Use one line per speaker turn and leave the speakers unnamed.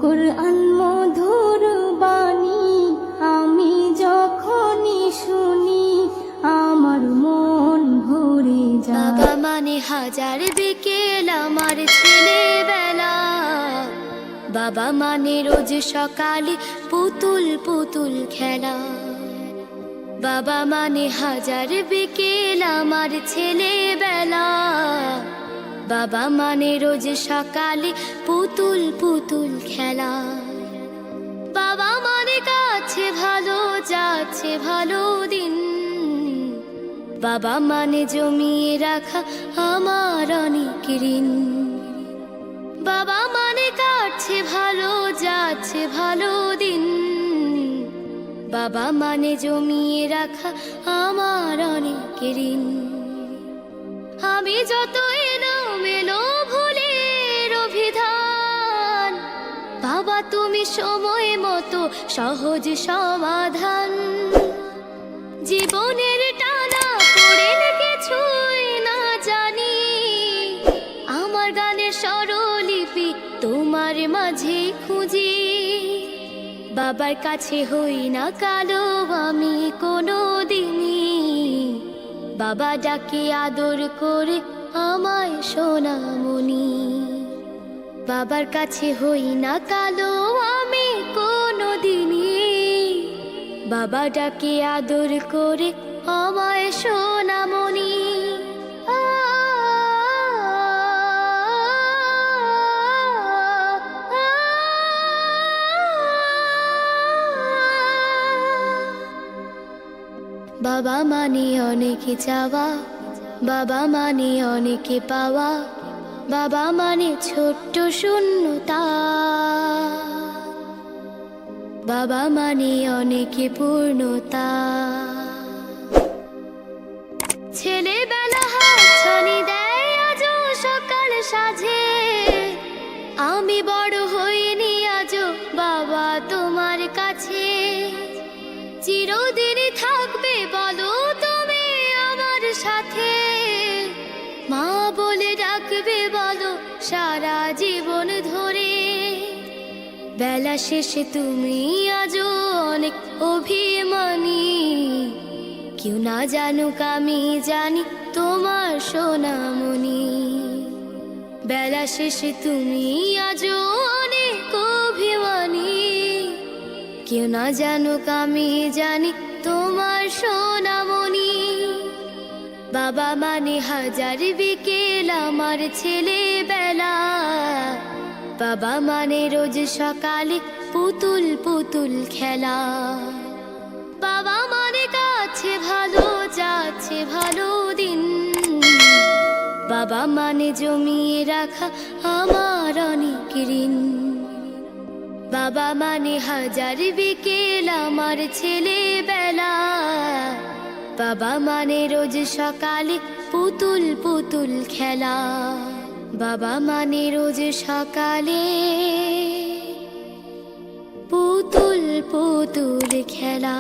কোরআন মধুর বাণী আমি যখনই শুনি আমার মন ভরে যায়।
বাবা মানে হাজার বিকেল আমার ছেলেবেলা, বাবা মানে রোজ সকালে পুতুল পুতুল খেলা। বাবা মানে হাজার বিকেল আমার ছেলেবেলা, বাবা মানে রোজ সকালে পুতুল পুতুল খেলা। বাবা মানে কাছে ভালো যাচ্ছে ভালো দিন, বাবা মানে জমিয়ে রাখা আমার অনেক ঋণ। বাবা মানে কাটছে ভালো যাচ্ছে ভালো দিন, বাবা মানে জমিয়ে রাখা আমার অনেক ঋণ। আমি যত এলোমেলো ভুলের অভিধান, বাবা তুমি সময় মতো সহজ সমাধান। জীবনের টানা পড়ে কিছুই না জানি, আমার গানের স্বরলিপি তোমার মাঝে খুঁজি। বাবার কাছে হই না কালো আমি কোনো দিনই, বাবা ডাকে আদর করে আমায় সোনামণি। বাবার কাছে হই না কালো আমি কোনো দিনই, বাবা ডাকে আদর করে আমায় সোনামণি। বাবা মানে অনেক চাওয়া, বাবা মানে অনেকে পাওয়া, বাবা মানে ছোট্ট শূন্যতা। বাবা মানে অনেকে পূর্ণতা। ছেলেবেলা হাতছানি দেয় আজও সকাল সাজে, আমি বড় হইনি আজও বাবা তোমার কাছে। চিরদিনই থাকবে বলো তুমি আমার সাথে, মা বলে ডাকবে বলো সারা জীবন ধরে। বেলা শেষে তুমি আজও অনেক অভিমানী, কেউ না জানুক আমি জানি তোমার সোনামণি। বেলা শেষে তুমি আজও অনেক অভিমানী, কেউ না জানুক আমি জানি তোমার সোনামণি। বাবা মানে হাজার বিকেল আমার ছেলেবেলা, বাবা মানে রোজ সকালে পুতুল পুতুল খেলা। বাবা মানে কাছে ভালো যাচ্ছে ভালো দিন, বাবা মানে জমিয়ে রাখা আমার অনেক ঋণ। বাবা মানে হাজার বিকেল আমার ছেলেবেলা, বাবা মানে রোজ সকালে পুতুল পুতুল খেলা। বাবা মানে রোজ সকালে পুতুল পুতুল খেলা।